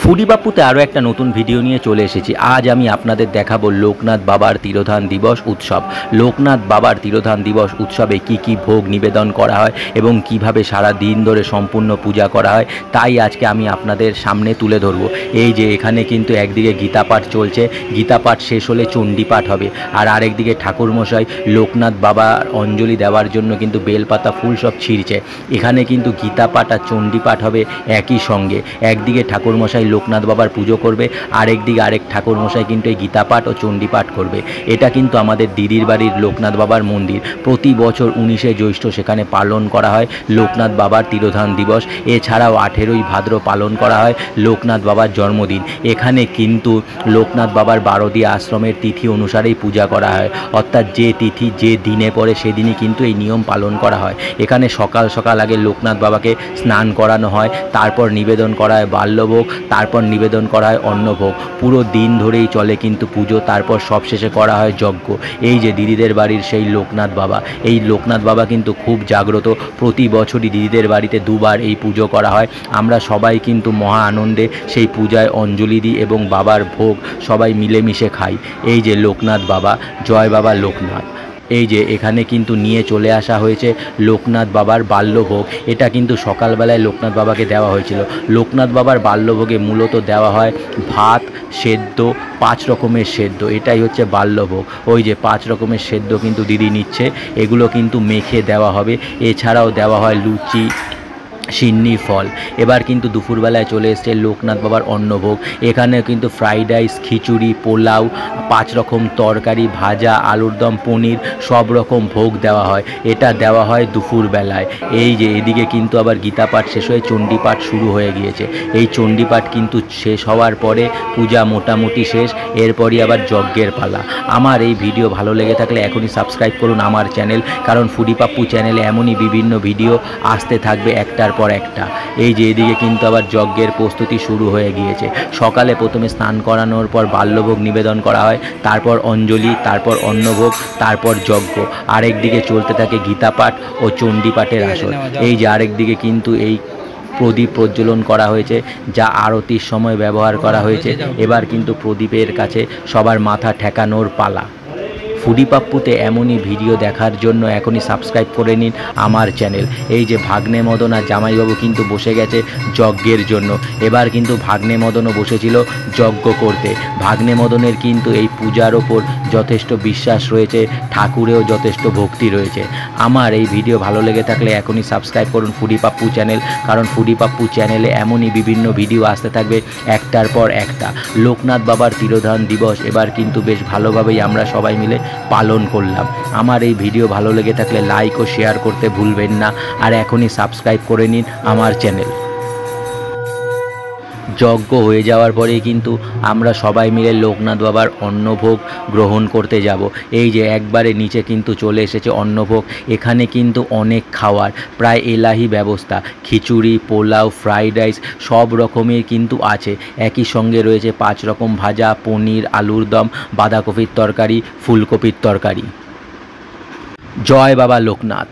Foodie বাপ্পুতে আরও একটা নতুন ভিডিও নিয়ে চলে এসেছি। আজ আমি আপনাদের দেখাবো লোকনাথ বাবার তিরোধান দিবস উৎসব। লোকনাথ বাবার তিরোধান দিবস উৎসবে কি কি ভোগ নিবেদন করা হয় এবং কিভাবে সারা দিন ধরে সম্পূর্ণ পূজা করা হয়, তাই আজকে আমি আপনাদের সামনে তুলে ধরবো। এই যে এখানে কিন্তু একদিকে গীতাপাঠ চলছে, গীতাপাঠ শেষ হলে চণ্ডীপাঠ হবে, আর আরেকদিকে ঠাকুরমশাই লোকনাথ বাবার অঞ্জলি দেওয়ার জন্য কিন্তু বেলপাতা ফুল সব ছিঁড়ছে। এখানে কিন্তু গীতাপাঠ আর চণ্ডীপাঠ হবে একই সঙ্গে। একদিকে ঠাকুরমশাই লোকনাথ বাবার পুজো করবে, আরেকদিকে আরেক ঠাকুরমশাই কিন্তু এই গীতাপাঠ ও চণ্ডীপাঠ করবে। এটা কিন্তু আমাদের দিদির বাড়ির লোকনাথ বাবার মন্দির। প্রতি বছর 19শে জ্যৈষ্ঠ সেখানে পালন করা হয় লোকনাথ বাবার তিরোধান দিবস। এছাড়াও 18ই ভাদ্র পালন করা হয় লোকনাথ বাবার জন্মদিন। এখানে কিন্তু লোকনাথ বাবার বারোদি আশ্রমের তিথি অনুসারেই পূজা করা হয়, অর্থাৎ যে তিথি যে দিনে পড়ে সেদিনই কিন্তু এই নিয়ম পালন করা হয়। এখানে সকাল সকাল আগে লোকনাথ বাবাকে স্নান করানো হয়, তারপর নিবেদন করা হয় বাল্যভোগ, তারপর নিবেদন করা হয় অন্নভোগ। পুরো দিন ধরেই চলে কিন্তু পুজো, তারপর সবশেষে করা হয় যজ্ঞ। এই যে দিদিদের বাড়ির সেই লোকনাথ বাবা, এই লোকনাথ বাবা কিন্তু খুব জাগ্রত। প্রতি বছরই দিদিদের বাড়িতে দুবার এই পুজো করা হয়। আমরা সবাই কিন্তু মহা আনন্দে সেই পূজায় অঞ্জলি দিই এবং বাবার ভোগ সবাই মিলেমিশে খাই। এই যে লোকনাথ বাবা, জয় বাবা লোকনাথ। এই যে এখানে কিন্তু নিয়ে চলে আসা হয়েছে লোকনাথ বাবার বাল্যভোগ। এটা কিন্তু সকালবেলায় লোকনাথ বাবাকে দেওয়া হয়েছিল। লোকনাথ বাবার বাল্যভোগে মূলত দেওয়া হয় ভাত, সেদ্ধ, 5 রকমের সেদ্ধ। এটাই হচ্ছে বাল্যভোগ। ওই যে 5 রকমের সেদ্ধ কিন্তু দিদি নিচ্ছে, এগুলো কিন্তু মেখে দেওয়া হবে। এছাড়াও দেওয়া হয় লুচি, সিন্নি, ফল। এবার কিন্তু দুপুরবেলায় চলে এসছে লোকনাথ বাবার অন্নভোগ। এখানে কিন্তু ফ্রাইড রাইস, খিচুড়ি, পোলাও, 5 রকম তরকারি, ভাজা, আলুর দম, পনির, সব রকম ভোগ দেওয়া হয়। এটা দেওয়া হয় দুপুরবেলায়। এই যে এদিকে কিন্তু আবার গীতাপাঠ শেষ হয়ে চণ্ডীপাঠ শুরু হয়ে গিয়েছে। এই চণ্ডীপাঠ কিন্তু শেষ হওয়ার পরে পূজা মোটামুটি শেষ, এরপরই আবার যজ্ঞের পালা। আমার এই ভিডিও ভালো লেগে থাকলে এখনই সাবস্ক্রাইব করুন আমার চ্যানেল, কারণ ফুডি পাপ্পু চ্যানেলে এমনই বিভিন্ন ভিডিও আসতে থাকবে একটার পর একটা। এই যে এদিকে কিন্তু আবার যজ্ঞের প্রস্তুতি শুরু হয়ে গিয়েছে। সকালে প্রথমে স্নান করানোর পর বাল্যভোগ নিবেদন করা হয়, তারপর অঞ্জলি, তারপর অন্নভোগ, তারপর যজ্ঞ। আরেকদিকে চলতে থাকে গীতাপাঠ ও চণ্ডীপাঠের আসর। এই যে আরেকদিকে কিন্তু এই প্রদীপ প্রজ্বলন করা হয়েছে, যা আরতির সময় ব্যবহার করা হয়েছে। এবার কিন্তু প্রদীপের কাছে সবার মাথা ঠেকানোর পালা। ফুডি পাপ্পুতে এমনই ভিডিও দেখার জন্য এখনই সাবস্ক্রাইব করে নিন আমার চ্যানেল। এই যে ভাগ্নে মদন আর জামাইবাবু কিন্তু বসে গেছে যজ্ঞের জন্য। এবার কিন্তু ভাগ্নে মদনও বসেছিল যজ্ঞ করতে। ভাগ্নে মদনের কিন্তু এই পূজার ওপর যথেষ্ট বিশ্বাস রয়েছে, ঠাকুরেও যথেষ্ট ভক্তি রয়েছে। আমার এই ভিডিও ভালো লেগে থাকলে এখনই সাবস্ক্রাইব করুন ফুডি পাপ্পু চ্যানেল, কারণ ফুডি পাপ্পু চ্যানেলে এমনই বিভিন্ন ভিডিও আসতে থাকবে একটার পর একটা। লোকনাথ বাবার তিরোধান দিবস এবার কিন্তু বেশ ভালোভাবেই আমরা সবাই মিলে পালন করলাম। আমার এই ভিডিও ভালো লেগে থাকলে লাইক ও শেয়ার করতে ভুলবেন না, আর এখনই সাবস্ক্রাইব করে নিন আমার চ্যানেল। যজ্ঞ হয়ে যাওয়ার পরেই কিন্তু আমরা সবাই মিলে লোকনাথ বাবার অন্নভোগ গ্রহণ করতে যাব। এই যে একবারে নিচে কিন্তু চলে এসেছে অন্নভোগ। এখানে কিন্তু অনেক খাওয়ার, প্রায় এলাহি ব্যবস্থা। খিচুড়ি, পোলাও, ফ্রাইড রাইস সব রকমের কিন্তু আছে। একই সঙ্গে রয়েছে 5 রকম ভাজা, পনির, আলুর দম, বাঁধাকপির তরকারি, ফুলকপির তরকারি। জয় বাবা লোকনাথ।